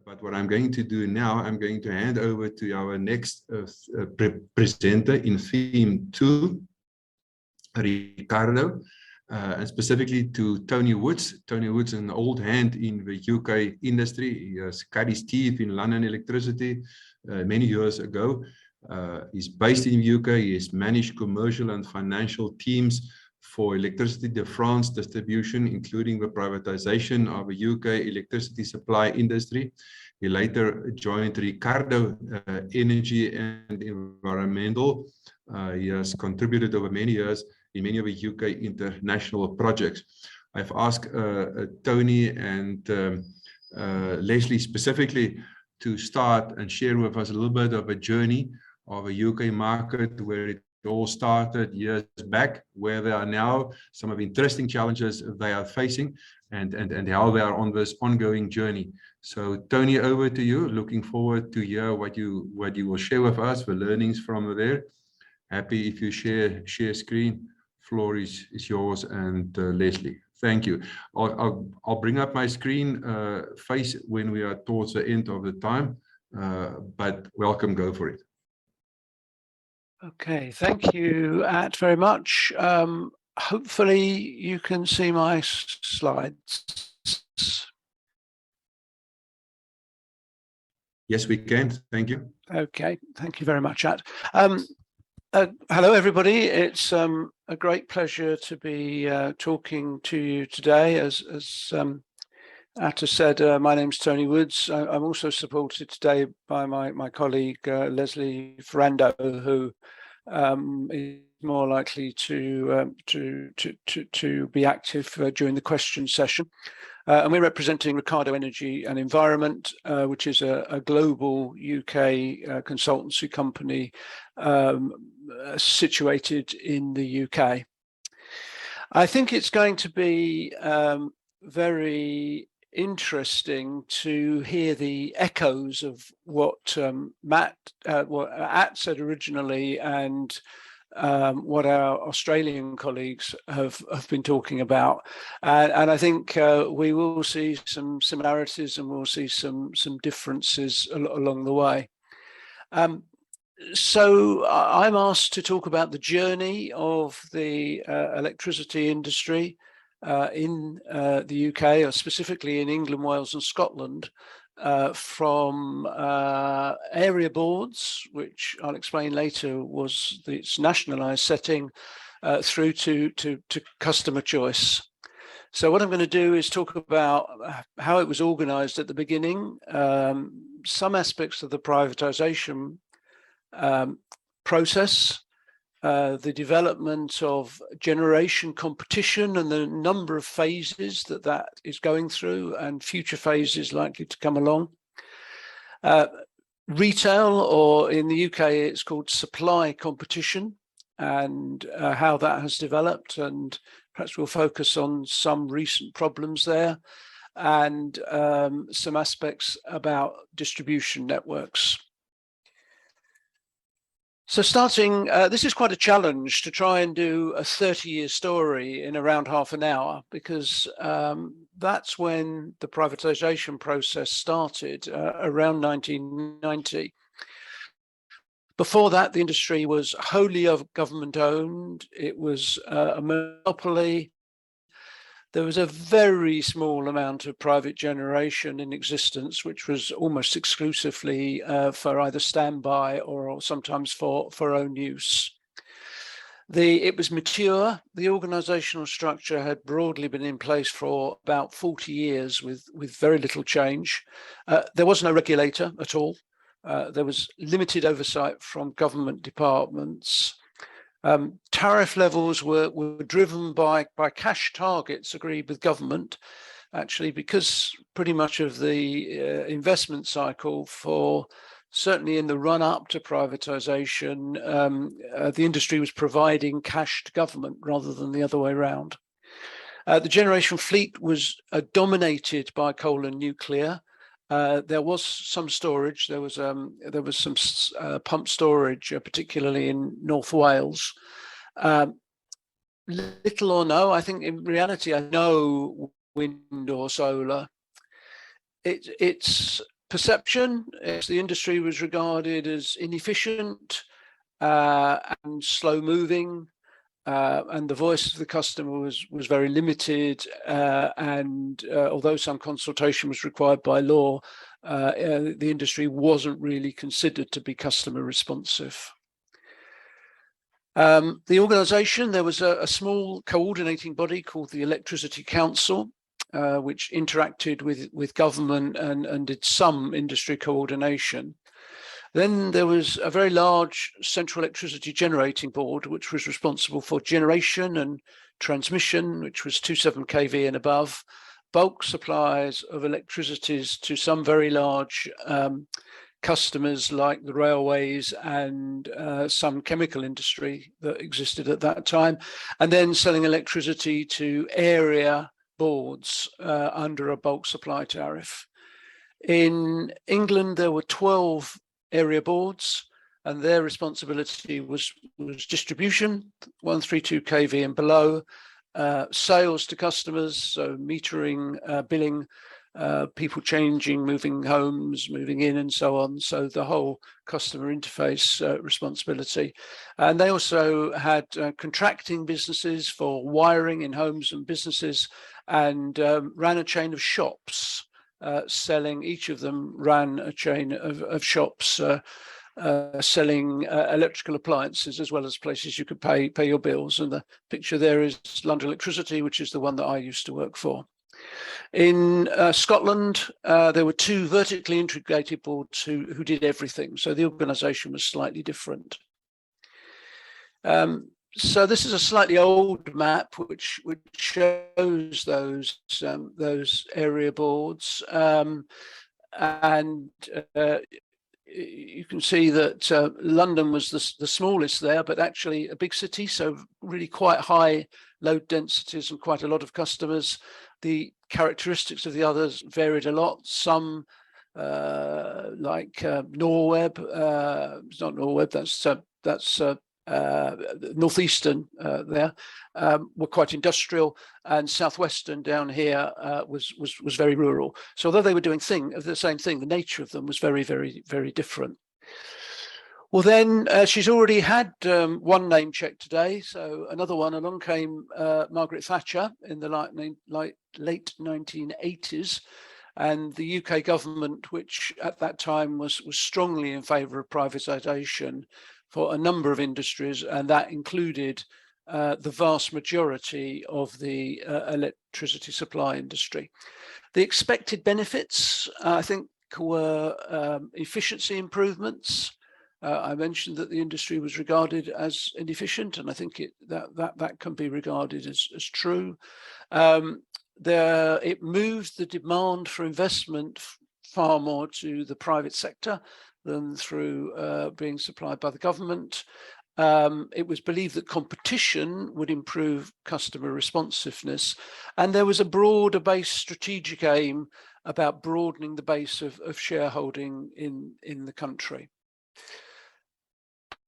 But what I'm going to do now, I'm going to hand over to our next presenter in theme 2, Ricardo, and specifically to Tony Woods. Tony Woods is an old hand in the UK industry. He has cut his teeth in London Electricity many years ago. He's based in the UK. He has managed commercial and financial teams for Electricité de France distribution, including the privatization of the UK electricity supply industry. He later joined Ricardo Energy and Environmental. He has contributed over many years in many of the UK international projects. I've asked Tony and Lesley specifically to start and share with us a little bit of a journey of a UK market, where it all started years back, where they are now, some of the interesting challenges they are facing, and how they are on this ongoing journey. So Tony, over to you. Looking forward to hear what you will share with us, the learnings from there. Happy if you share screen. Floor is yours, and Lesley. Thank you. I'll bring up my screen face when we are towards the end of the time, but welcome, go for it. Okay, thank you, At, very much. Hopefully you can see my slides. Yes, we can. Thank you. Okay, thank you very much, At. Hello, everybody. It's a great pleasure to be talking to you today. As Atta said, my name's Tony Woods. I'm also supported today by my colleague Leslie Ferrando, who is more likely to be active during the question session. And we're representing Ricardo Energy and Environment, which is a global UK consultancy company situated in the UK. I think it's going to be very interesting to hear the echoes of what At said originally, and what our Australian colleagues have been talking about, and I think we will see some similarities and we'll see some differences along the way. So I'm asked to talk about the journey of the electricity industry in the UK, or specifically in England, Wales and Scotland, from area boards, which I'll explain later was its nationalised setting, through to customer choice. So what I'm going to do is talk about how it was organised at the beginning, some aspects of the privatisation process, the development of generation competition and the number of phases that is going through, and future phases likely to come along. Retail, or in the UK it's called supply competition, and how that has developed, and perhaps we'll focus on some recent problems there, and some aspects about distribution networks. So starting, this is quite a challenge to try and do a 30-year story in around half an hour, because that's when the privatization process started, around 1990. Before that, the industry was wholly government owned. It was a monopoly. There was a very small amount of private generation in existence, which was almost exclusively for either standby or sometimes for own use. It was mature. The organizational structure had broadly been in place for about 40 years with very little change. There was no regulator at all. There was limited oversight from government departments. Tariff levels were driven by cash targets agreed with government, actually, because pretty much of the investment cycle, for certainly in the run-up to privatization, the industry was providing cash to government rather than the other way around. The generation fleet was dominated by coal and nuclear. There was some storage. There was some pump storage, particularly in North Wales. Little or no, I think in reality, no wind or solar. It's perception is the industry was regarded as inefficient and slow moving, and the voice of the customer was very limited, and although some consultation was required by law, the industry wasn't really considered to be customer responsive. The organisation, there was a small coordinating body called the Electricity Council, which interacted with government and did some industry coordination. Then there was a very large central electricity generating board, which was responsible for generation and transmission, which was 27 kV and above, bulk supplies of electricities to some very large customers like the railways and some chemical industry that existed at that time, and then selling electricity to area boards under a bulk supply tariff. In England, there were 12 area boards, and their responsibility was distribution, 132 kV and below, sales to customers, so metering, billing, people changing, moving homes, moving in and so on. So the whole customer interface responsibility. And they also had contracting businesses for wiring in homes and businesses, and ran a chain of shops selling, each of them ran a chain of shops selling electrical appliances, as well as places you could pay your bills. And the picture there is London Electricity, which is the one that I used to work for. In Scotland, there were 2 vertically integrated boards who did everything. So the organisation was slightly different. So this is a slightly old map which shows those area boards, and you can see that London was the smallest there, but actually a big city, so really quite high load densities and quite a lot of customers. The characteristics of the others varied a lot. Some like Norweb, it's not Norweb, that's northeastern there, were quite industrial, and southwestern down here was very rural. So although they were doing the same thing, the nature of them was very, very, very different. Well, then she's already had one name check today, so another one. Along came Margaret Thatcher in the late 1980s, and the UK government, which at that time was strongly in favour of privatisation for a number of industries, and that included the vast majority of the electricity supply industry. The expected benefits, I think, were efficiency improvements. I mentioned that the industry was regarded as inefficient, and I think that can be regarded as true. It moved the demand for investment far more to the private sector than through being supplied by the government. It was believed that competition would improve customer responsiveness, and there was a broader base strategic aim about broadening the base of shareholding in the country.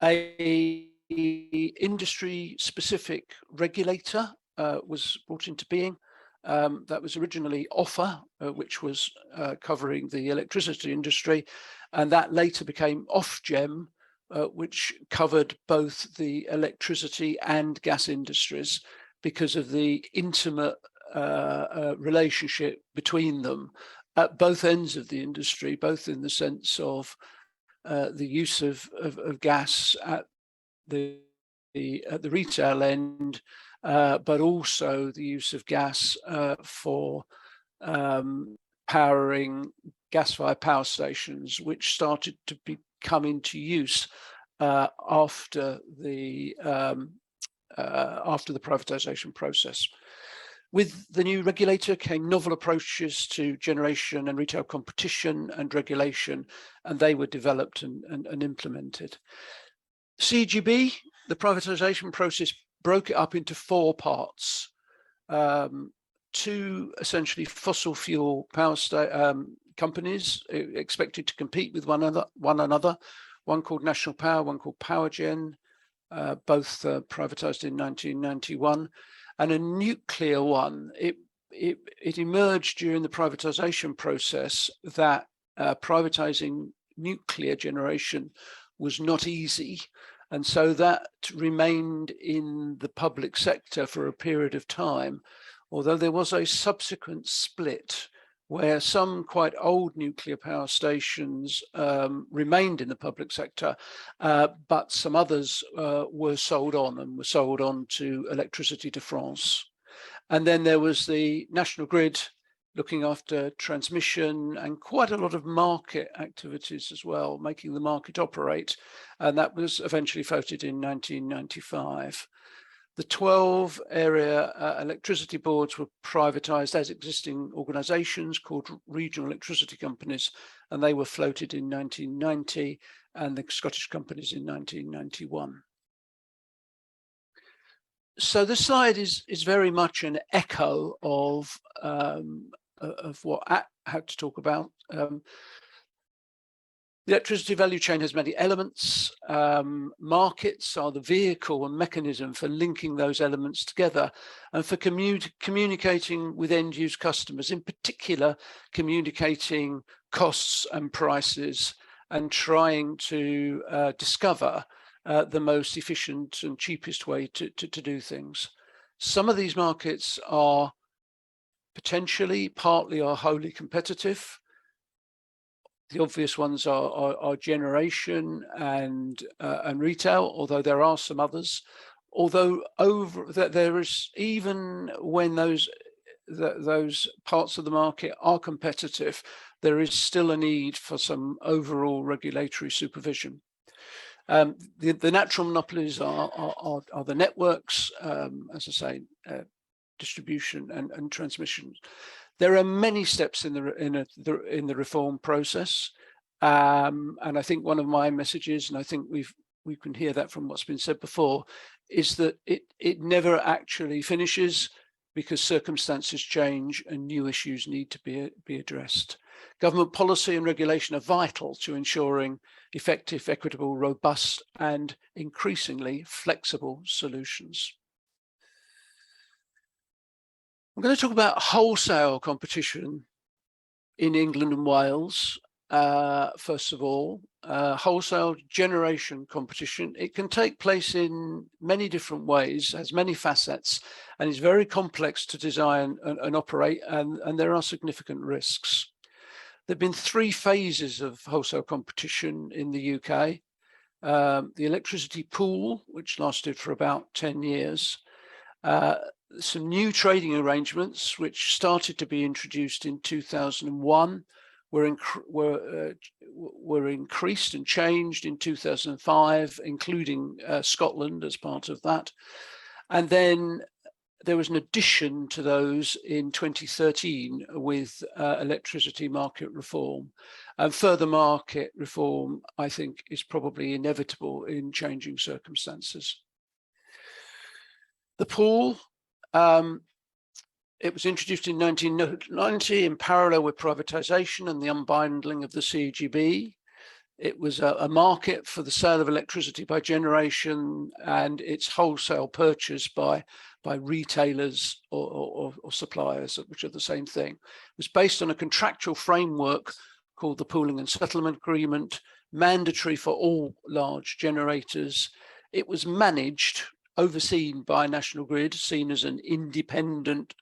A industry-specific regulator was brought into being. That was originally Offa, which was covering the electricity industry, and that later became Ofgem, which covered both the electricity and gas industries because of the intimate relationship between them at both ends of the industry, both in the sense of the use of gas at the retail end, but also the use of gas for powering gas-fired power stations, which started to come into use after the privatisation process. With the new regulator came novel approaches to generation and retail competition and regulation, and they were developed and implemented. CGB, the privatisation process, broke it up into 4 parts. 2 essentially fossil fuel power companies expected to compete with one another. One called National Power, one called Powergen, both privatised in 1991. And a nuclear one. It emerged during the privatisation process that privatizing nuclear generation was not easy. And so that remained in the public sector for a period of time, although there was a subsequent split where some quite old nuclear power stations remained in the public sector, but some others were sold on to Electricité de France. And then there was the National Grid looking after transmission and quite a lot of market activities as well, making the market operate. And that was eventually voted in 1995. The 12 area electricity boards were privatized as existing organizations called regional electricity companies, and they were floated in 1990 and the Scottish companies in 1991. So this slide is very much an echo of what I had to talk about. The electricity value chain has many elements. Markets are the vehicle and mechanism for linking those elements together and for communicating with end-use customers, in particular, communicating costs and prices and trying to discover the most efficient and cheapest way to do things. Some of these markets are potentially, partly or wholly competitive. The obvious ones are generation and retail, although there are some others. Although there is, even when those parts of the market are competitive, there is still a need for some overall regulatory supervision. The natural monopolies are the networks, as I say, distribution and transmission. There are many steps in the reform process, and I think one of my messages, and I think we can hear that from what's been said before, is that it never actually finishes because circumstances change and new issues need to be addressed. Government policy and regulation are vital to ensuring effective, equitable, robust, and increasingly flexible solutions. I'm going to talk about wholesale competition in England and Wales. First of all, wholesale generation competition. It can take place in many different ways, has many facets, and is very complex to design and operate, and there are significant risks. There have been 3 phases of wholesale competition in the UK. The electricity pool, which lasted for about 10 years. Some new trading arrangements, which started to be introduced in 2001, were increased and changed in 2005, including Scotland as part of that. And then there was an addition to those in 2013 with electricity market reform. And further market reform, I think, is probably inevitable in changing circumstances. The pool, it was introduced in 1990 in parallel with privatisation and the unbundling of the CGB. It was a market for the sale of electricity by generation and its wholesale purchase by retailers or suppliers, which are the same thing. It was based on a contractual framework called the Pooling and Settlement Agreement, mandatory for all large generators. It was managed, overseen by National Grid, seen as an independent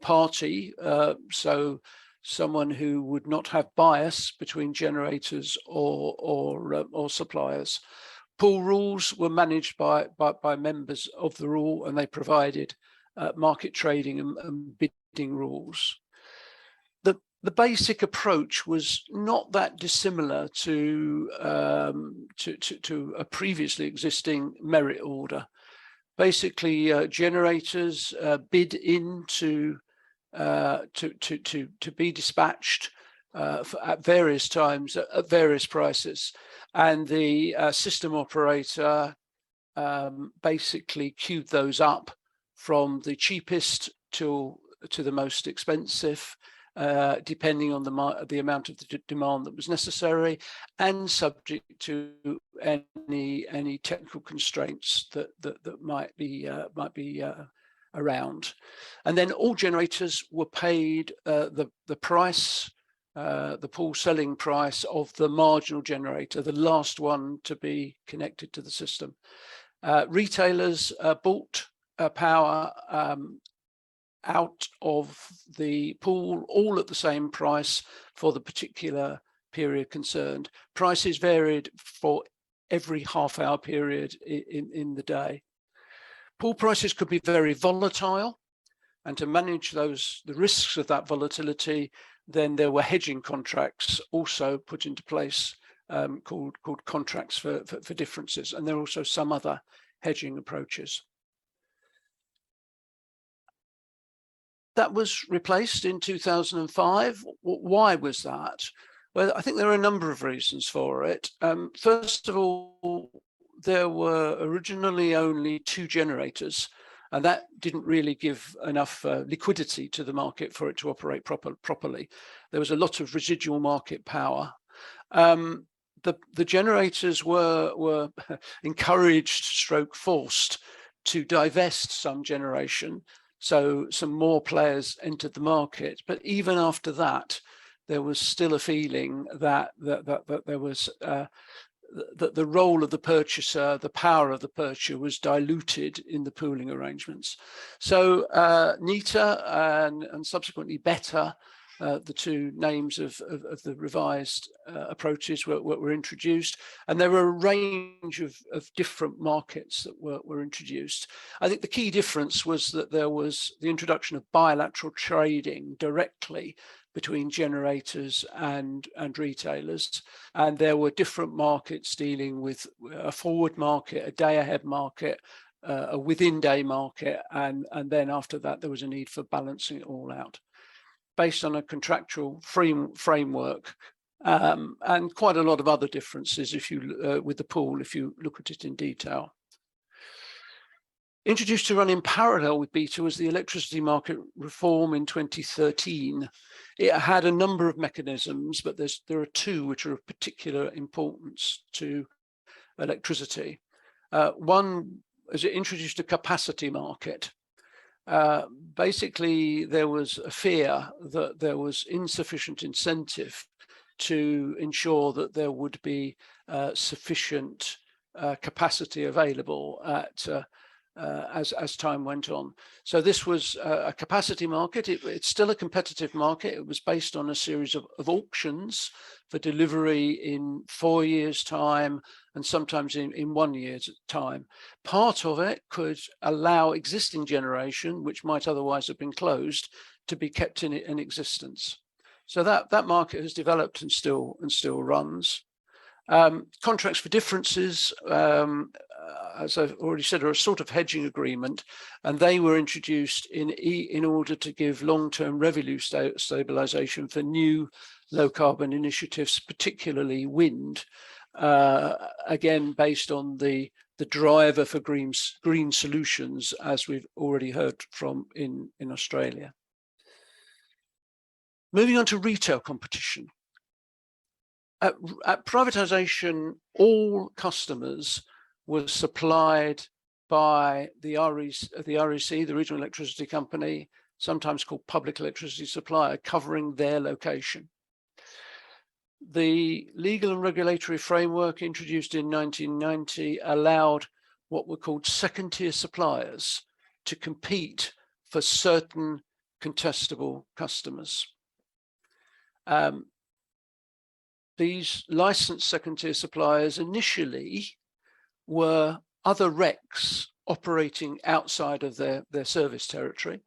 party, so someone who would not have bias between generators or suppliers. Pool rules were managed by members of the rule, and they provided market trading and bidding rules. The basic approach was not that dissimilar to a previously existing merit order. Basically, generators bid in to be dispatched at various times at various prices, and the system operator basically queued those up from the cheapest to the most expensive, depending on the amount of the demand that was necessary, and subject to any technical constraints that might be around. And then all generators were paid the price the pool selling price of the marginal generator, the last one to be connected to the system. Retailers bought power out of the pool, all at the same price for the particular period concerned. Prices varied for every half-hour period in the day. Pool prices could be very volatile, and to manage the risks of that volatility, then there were hedging contracts also put into place called contracts for differences, and there are also some other hedging approaches. That was replaced in 2005. Why was that? Well, I think there are a number of reasons for it. First of all, there were originally only 2 generators, and that didn't really give enough liquidity to the market for it to operate properly. There was a lot of residual market power. The generators were encouraged, forced to divest some generation, so some more players entered the market. But even after that, there was still a feeling that there was that the role of the purchaser, the power of the purchaser, was diluted in the pooling arrangements. So NITA and subsequently BETA, the 2 names of the revised approaches were introduced, and there were a range of different markets that were introduced. I think the key difference was that there was the introduction of bilateral trading directly between generators and retailers, and there were different markets dealing with a forward market, a day-ahead market, a within-day market, and then after that there was a need for balancing it all out, based on a contractual framework, and quite a lot of other differences if you with the pool if you look at it in detail. Introduced to run in parallel with BETA was the electricity market reform in 2013. It had a number of mechanisms, but there are 2 which are of particular importance to electricity. One is it introduced a capacity market. Basically, there was a fear that there was insufficient incentive to ensure that there would be sufficient capacity available as time went on. So this was a capacity market. It's still a competitive market. It was based on a series of auctions for delivery in 4 years' time, and sometimes in 1 year's time. Part of it could allow existing generation, which might otherwise have been closed, to be kept in existence. So that market has developed and still runs. Contracts for differences, as I've already said, are a sort of hedging agreement, and they were introduced in order to give long-term revenue stabilization for new low-carbon initiatives, particularly wind, again based on the driver for green solutions, as we've already heard from in Australia. Moving on to retail competition. At privatisation, all customers were supplied by the REC, the Regional Electricity Company, sometimes called Public Electricity Supplier, covering their location. The legal and regulatory framework introduced in 1990 allowed what were called second-tier suppliers to compete for certain contestable customers. These licensed second-tier suppliers initially were other RECs operating outside of their service territory.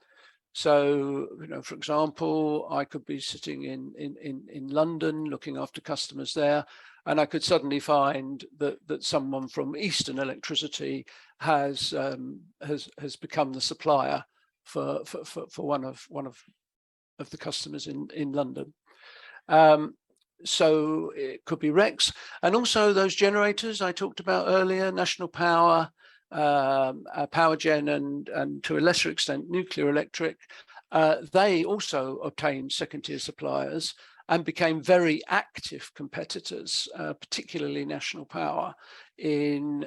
So, for example, I could be sitting in London looking after customers there, and I could suddenly find that someone from Eastern Electricity has become the supplier for one of the customers in London. So it could be RECs, and also those generators I talked about earlier, National Power, Power Gen, and to a lesser extent nuclear electric. They also obtained second-tier suppliers and became very active competitors, particularly National Power, in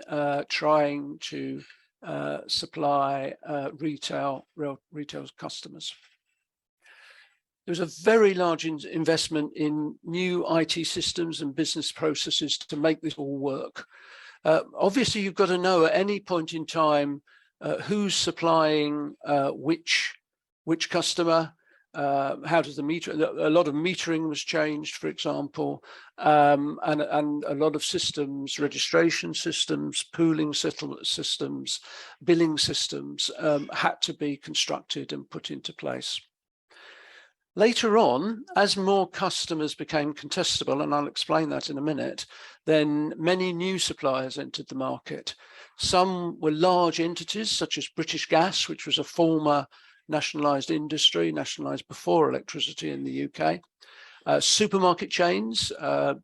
trying to supply retail customers. there was a very large investment in new IT systems and business processes to make this all work. Obviously, you've got to know at any point in time who's supplying which customer, how does the meter, a lot of metering was changed, for example, and a lot of systems, registration systems, pooling settlement systems, billing systems had to be constructed and put into place. Later on, as more customers became contestable, and I'll explain that in a minute, then many new suppliers entered the market. Some were large entities such as British Gas, which was a former nationalised industry, nationalised before electricity in the UK. Supermarket chains,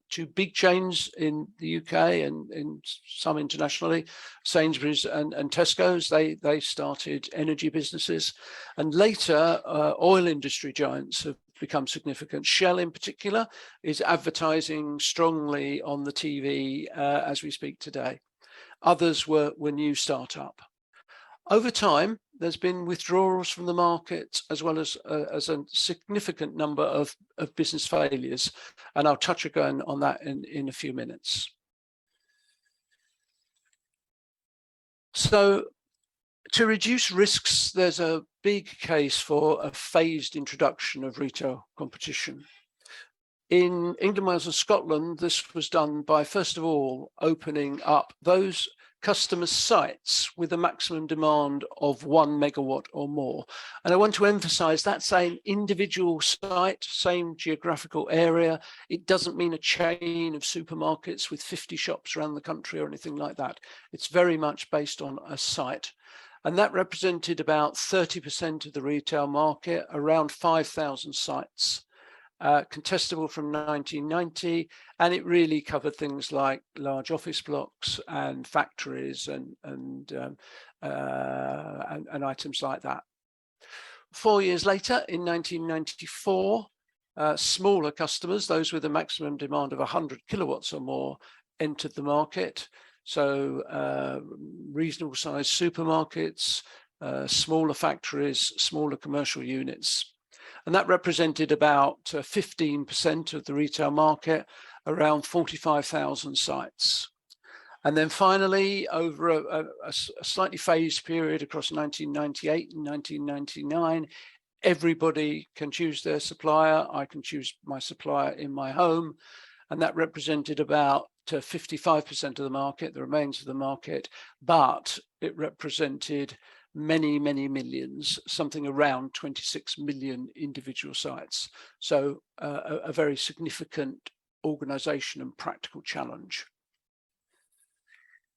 two big chains in the UK and in some internationally, Sainsbury's and Tesco's, they started energy businesses. And later, oil industry giants have become significant. Shell in particular is advertising strongly on the TV as we speak today. Others were new startup. Over time, there's been withdrawals from the market as well as a significant number of business failures. And I'll touch again on that in a few minutes. So to reduce risks, there's a big case for a phased introduction of retail competition. In England, Wales and Scotland, this was done by, first of all, opening up those customer sites with a maximum demand of 1 megawatt or more. And I want to emphasize that's an individual site, same geographical area. It doesn't mean a chain of supermarkets with 50 shops around the country or anything like that. It's very much based on a site. And that represented about 30% of the retail market, around 5,000 sites. Contestable from 1990, and it really covered things like large office blocks and factories and items like that. 4 years later, in 1994, smaller customers, those with a maximum demand of 100 kilowatts or more, entered the market. So reasonable sized supermarkets, smaller factories, smaller commercial units. And that represented about 15% of the retail market, around 45,000 sites. And then finally, over a slightly phased period across 1998 and 1999, everybody can choose their supplier. I can choose my supplier in my home. And that represented about 55% of the market, the remains of the market, but it represented many millions, something around 26 million individual sites. So a very significant organization and practical challenge.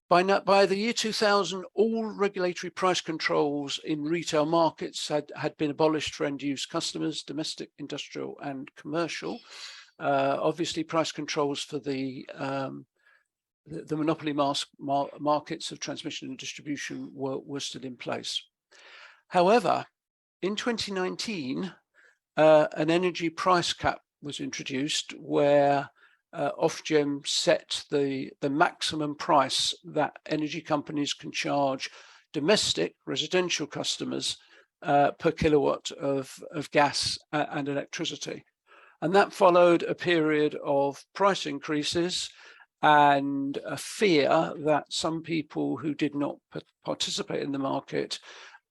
By the year 2000, all regulatory price controls in retail markets had been abolished for end-use customers, domestic, industrial and commercial. Obviously, price controls for the monopoly markets of transmission and distribution were still in place. However, in 2019, an energy price cap was introduced where Ofgem set the maximum price that energy companies can charge domestic residential customers per kilowatt of gas and electricity. And that followed a period of price increases and a fear that some people who did not participate in the market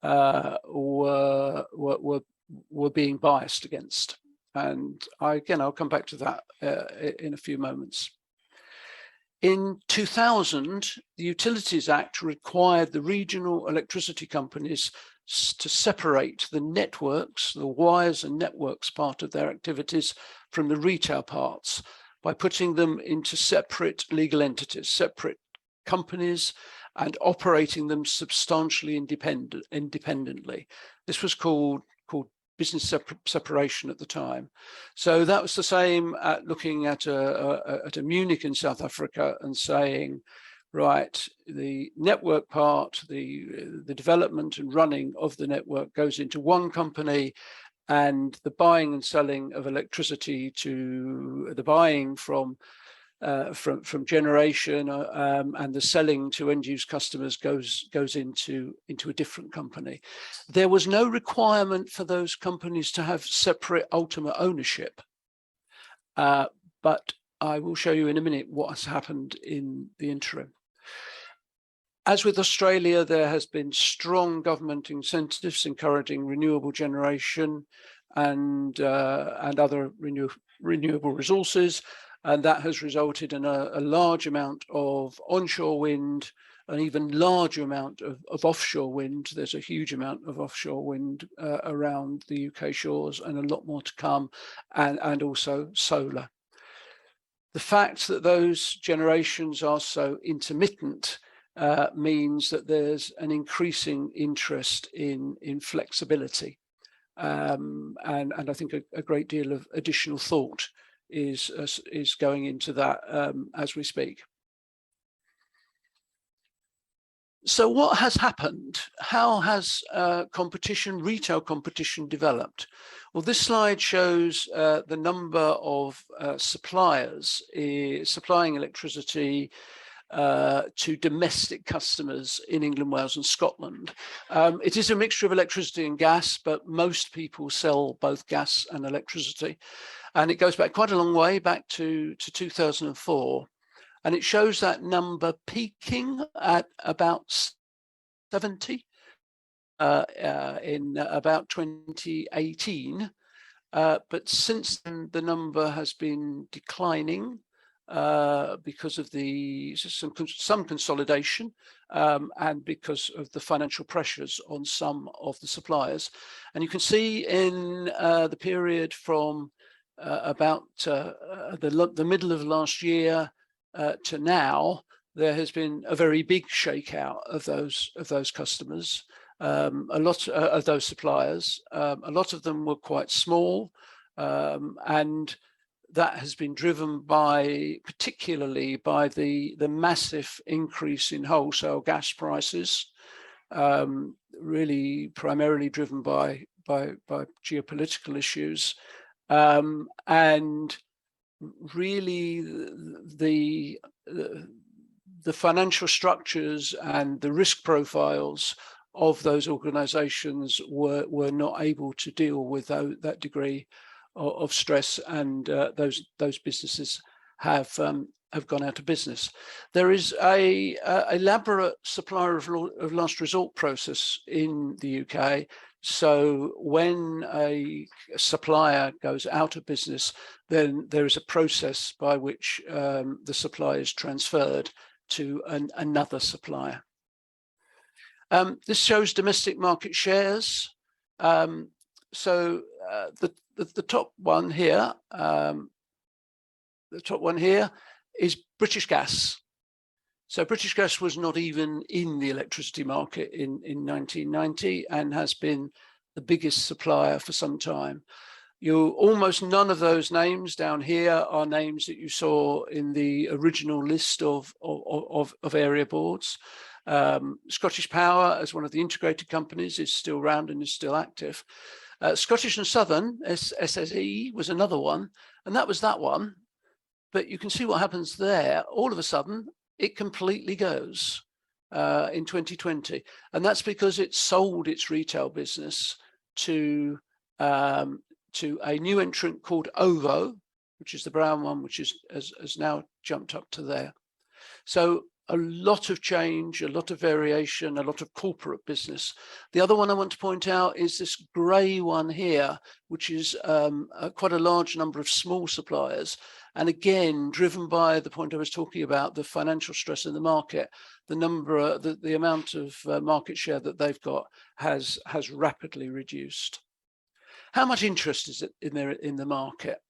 were being biased against. And I'll come back to that in a few moments. In 2000, the Utilities Act required the regional electricity companies to separate the networks, the wires and networks part of their activities from the retail parts, by putting them into separate legal entities, separate companies, and operating them substantially independently. This was called business separation at the time. So that was the same at looking at a Munich in South Africa and saying, right, the network part, the development and running of the network goes into one company, and the buying and selling of electricity to the buying from from generation, and the selling to end use customers goes into a different company. There was no requirement for those companies to have separate ultimate ownership, but I will show you in a minute what has happened in the interim. As with Australia, there has been strong government incentives encouraging renewable generation and other renewable resources, and that has resulted in a large amount of onshore wind, an even larger amount of offshore wind. There's a huge amount of offshore wind around the UK shores, and a lot more to come, and also solar. The fact that those generations are so intermittent means that there's an increasing interest in flexibility, and I think a great deal of additional thought is going into that as we speak. So what has happened? How has retail competition developed? Well, this slide shows the number of suppliers supplying electricity to domestic customers in England, Wales and Scotland. It is a mixture of electricity and gas, but most people sell both gas and electricity. And it goes back quite a long way, back to 2004. And it shows that number peaking at about 70 in about 2018. But since then, the number has been declining because of some consolidation and because of the financial pressures on some of the suppliers. And you can see in the period from about the middle of last year to now, there has been a very big shakeout of those customers, a lot of those suppliers. A lot of them were quite small, and that has been driven particularly by the massive increase in wholesale gas prices, really primarily driven by geopolitical issues, and really the financial structures and the risk profiles of those organizations were not able to deal with that degree of stress, and those businesses have gone out of business. There is a elaborate supplier of last resort process in the UK. So when a supplier goes out of business, then there is a process by which the supply is transferred to another supplier. This shows domestic market shares. So the top one here, is British Gas. So British Gas was not even in the electricity market in 1990 and has been the biggest supplier for some time. Almost none of those names down here are names that you saw in the original list of area boards. Scottish Power, as one of the integrated companies, is still around and is still active. Scottish and Southern, SAIEE, was another one, and that was that one. But you can see what happens there. All of a sudden, it completely goes in 2020. And that's because it sold its retail business to a new entrant called OVO, which is the brown one, which has now jumped up to there. So a lot of change, a lot of variation, a lot of corporate business. The other one I want to point out is this grey one here, which is quite a large number of small suppliers. And again, driven by the point I was talking about, the financial stress in the market, the amount of market share that they've got has rapidly reduced. How much interest is it in the market?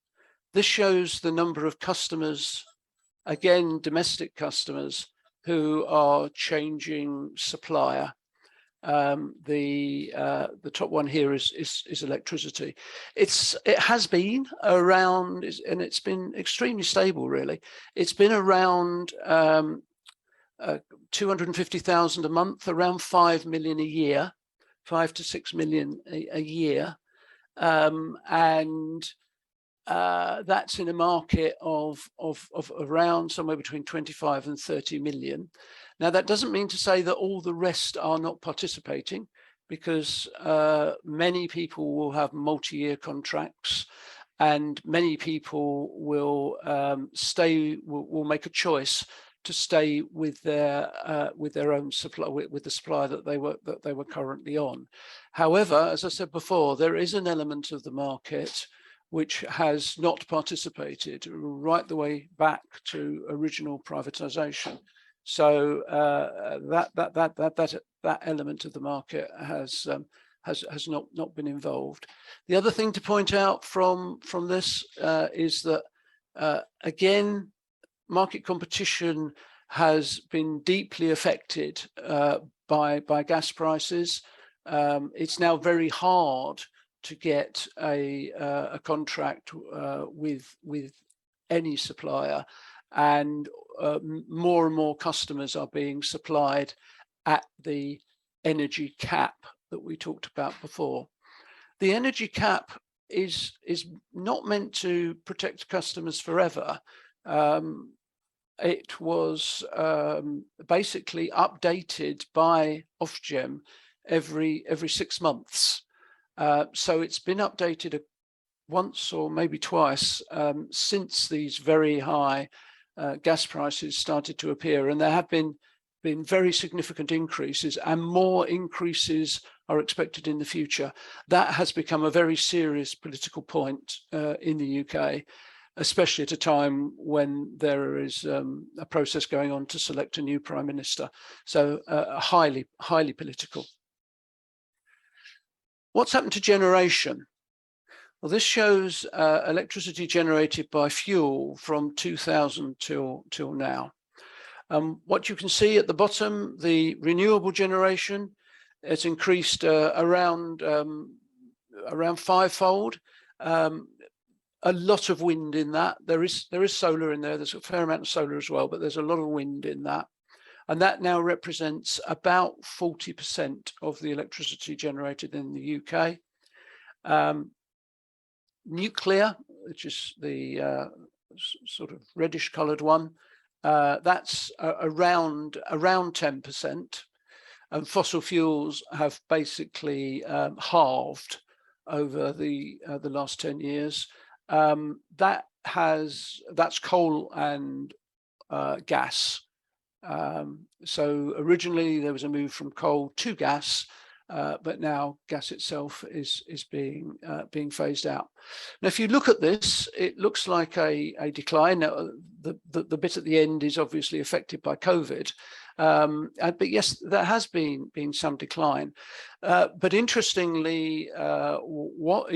This shows the number of customers, again, domestic customers, who are changing supplier. The top one here is electricity. It has been around, and it's been extremely stable, really. It's been around 250,000 a month, around 5 million a year, 5 to 6 million a year, and that's in a market of around somewhere between 25 and 30 million. Now, that doesn't mean to say that all the rest are not participating, because many people will have multi-year contracts, and many people will will make a choice to stay with their own supply, with the supply that they were currently on. However, as I said before, there is an element of the market which has not participated right the way back to original privatization. So that element of the market has not been involved. The other thing to point out from this is that again, market competition has been deeply affected by gas prices. It's now very hard to get a contract with any supplier, and more and more customers are being supplied at the energy cap that we talked about before. The energy cap is not meant to protect customers forever. It was basically updated by Ofgem every 6 months. So it's been updated once or maybe twice since these very high gas prices started to appear, and there have been very significant increases, and more increases are expected in the future. That has become a very serious political point in the UK, especially at a time when there is a process going on to select a new Prime Minister. So highly political. What's happened to generation? Well, this shows electricity generated by fuel from 2000 till now. What you can see at the bottom, the renewable generation, it's increased around fivefold. A lot of wind in that. There is solar in there. There's a fair amount of solar as well, but there's a lot of wind in that. And that now represents about 40% of the electricity generated in the UK. Nuclear, which is the sort of reddish coloured one, that's around 10%. And fossil fuels have basically halved over the last 10 years. That's coal and gas. So originally there was a move from coal to gas, but now gas itself is being phased out. Now, if you look at this, it looks like a decline. Now, the bit at the end is obviously affected by COVID, but yes, there has been some decline. But interestingly, what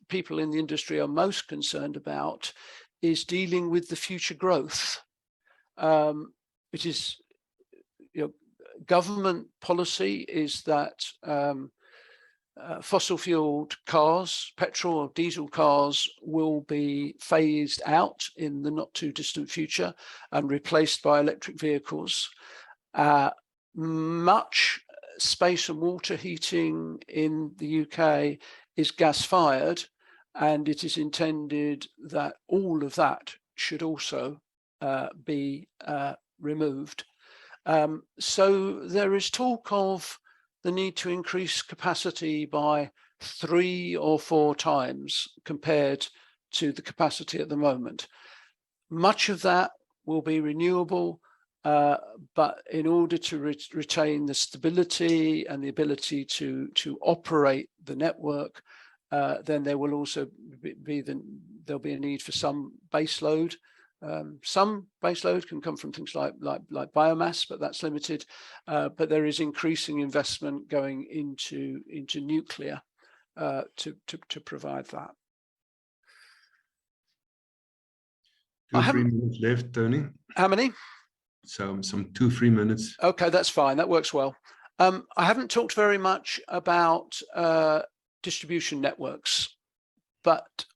people in the industry are most concerned about is dealing with the future growth. It is, government policy is that fossil fueled cars, petrol or diesel cars, will be phased out in the not too distant future and replaced by electric vehicles. Much space and water heating in the UK is gas fired, and it is intended that all of that should also be removed. So there is talk of the need to increase capacity by 3 or 4 times compared to the capacity at the moment. Much of that will be renewable, but in order to retain the stability and the ability to operate the network, then there will also there'll be a need for some base load. Some base load can come from things like biomass, but that's limited. But there is increasing investment going into nuclear to provide that. 2-3 minutes left, Tony. How many? So some 2-3 minutes. Okay, that's fine. That works well. I haven't talked very much about distribution networks, but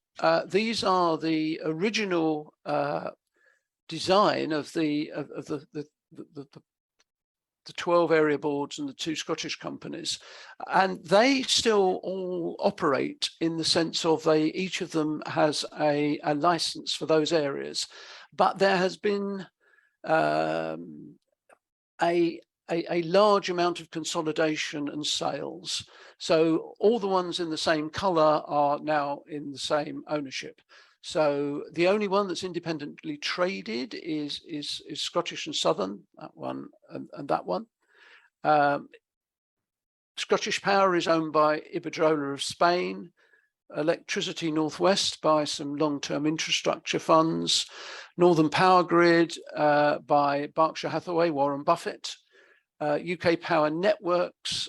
these are the original design of the the 12 area boards and the 2 Scottish companies, and they still all operate in the sense of each of them has a license for those areas, but there has been a large amount of consolidation and sales. So all the ones in the same colour are now in the same ownership. So the only one that's independently traded is Scottish and Southern, that one and that one. Scottish Power is owned by Iberdrola of Spain, Electricity Northwest by some long-term infrastructure funds, Northern Power Grid by Berkshire Hathaway, Warren Buffett, UK Power Networks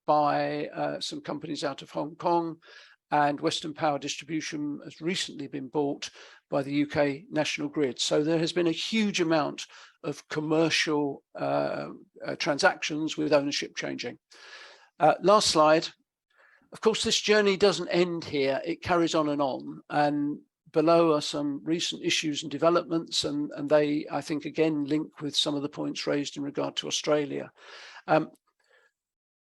by some companies out of Hong Kong, and Western Power Distribution has recently been bought by the UK National Grid. So there has been a huge amount of commercial transactions with ownership changing. Last slide. Of course, this journey doesn't end here. It carries on, and below are some recent issues and developments, and they, I think, again, link with some of the points raised in regard to Australia.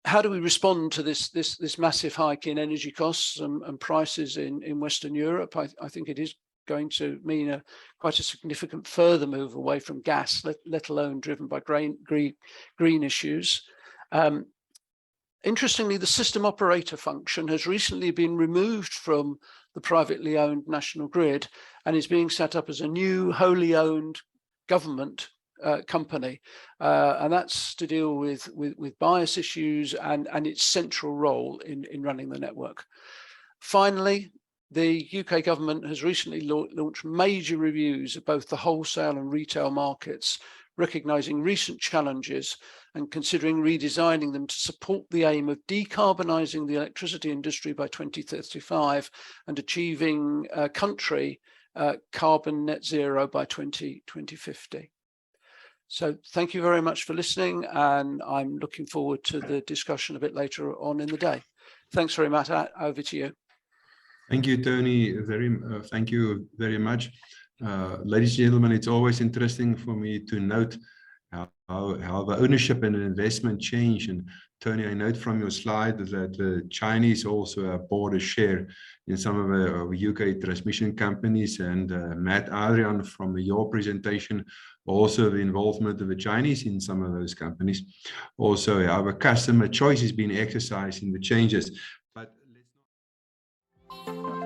How do we respond to this massive hike in energy costs and prices in Western Europe? I think it is going to mean quite a significant further move away from gas, let alone driven by green issues. Interestingly, the system operator function has recently been removed from the privately owned National Grid and is being set up as a new wholly owned government company, and that's to deal with bias issues and its central role in running the network. Finally, the UK government has recently launched major reviews of both the wholesale and retail markets, recognising recent challenges and considering redesigning them to support the aim of decarbonising the electricity industry by 2035 and achieving country carbon net zero by 2050. So thank you very much for listening, and I'm looking forward to the discussion a bit later on in the day. Thanks very much. Over to you. Thank you, Tony. Thank you very much. Ladies and gentlemen, it's always interesting for me to note how the ownership and investment change. And Tony, I note from your slide that the Chinese also bought a share in some of the UK transmission companies, and Matt Adrian from your presentation, also the involvement of the Chinese in some of those companies. Also, our customer choice is being exercised in the changes. But let's not